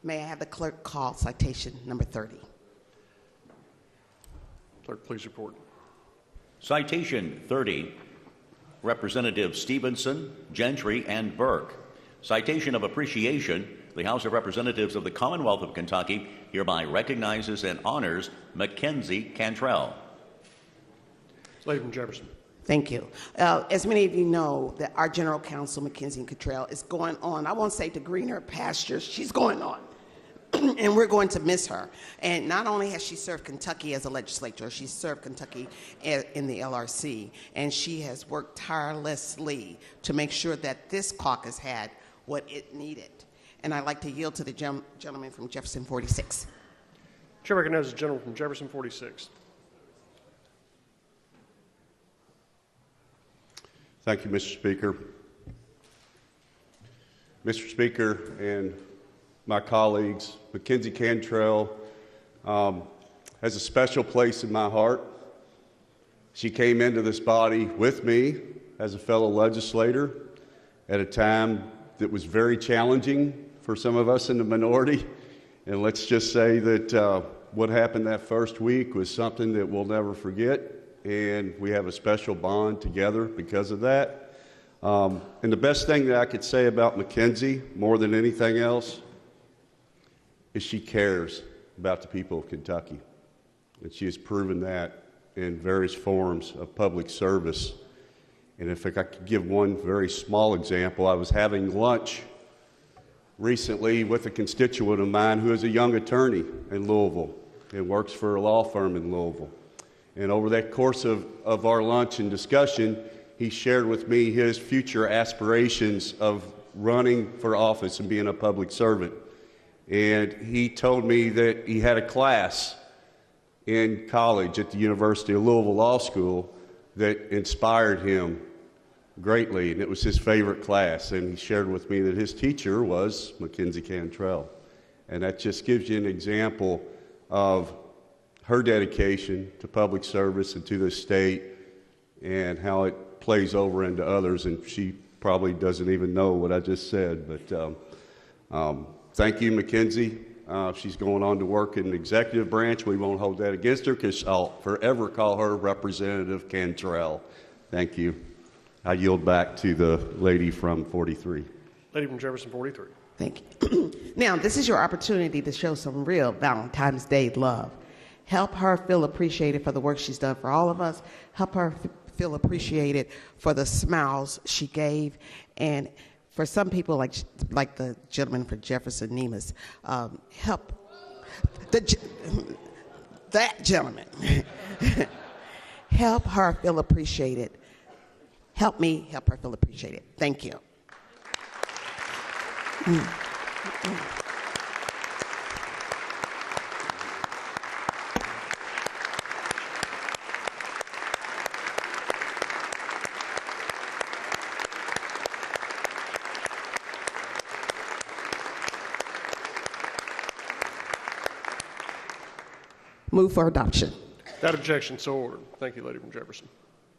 May I have the clerk call citation number 30? Clerk, please report. Citation 30, Representatives Stevenson, Gentry, and Burke. Citation of appreciation. The House of Representatives of the Commonwealth of Kentucky hereby recognizes and honors McKenzie Cantrell. Lady from Jefferson. Thank you. As many of you know, that our General Counsel, McKenzie Cantrell, is going on, I won't say to greener pastures, she's going on. And we're going to miss her. And not only has she served Kentucky as a legislator, she's served Kentucky in the LRC, and she has worked tirelessly to make sure that this caucus had what it needed. And I'd like to yield to the gentleman from Jefferson 46. Chair recognizes the gentleman from Jefferson 46. Thank you, Mr. Speaker. Mr. Speaker and my colleagues, McKenzie Cantrell has a special place in my heart. She came into this body with me as a fellow legislator at a time that was very challenging for some of us in the minority. And let's just say that what happened that first week was something that we'll never forget. And we have a special bond together because of that. And the best thing that I could say about McKenzie, more than anything else, is she cares about the people of Kentucky. And she has proven that in various forms of public service. And if I could give one very small example, I was having lunch recently with a constituent of mine who is a young attorney in Louisville and works for a law firm in Louisville. And over that course of our lunch and discussion, he shared with me his future aspirations of running for office and being a public servant. And he told me that he had a class in college at the University of Louisville Law School that inspired him greatly, and it was his favorite class. And he shared with me that his teacher was McKenzie Cantrell. And that just gives you an example of her dedication to public service and to the state and how it plays over into others. And she probably doesn't even know what I just said. But thank you, McKenzie. She's going on to work in the executive branch. We won't hold that against her because I'll forever call her Representative Cantrell. Thank you. I yield back to the lady from 43. Lady from Jefferson 43. Thank you. Now, this is your opportunity to show some real Valentine's Day love. Help her feel appreciated for the work she's done for all of us. Help her feel appreciated for the smiles she gave. And for some people, like the gentleman from Jefferson, Nemus, help that gentleman. Help her feel appreciated. Help me help her feel appreciated. Thank you. Move for adoption. Without objection, so ordered. Thank you, Lady from Jefferson.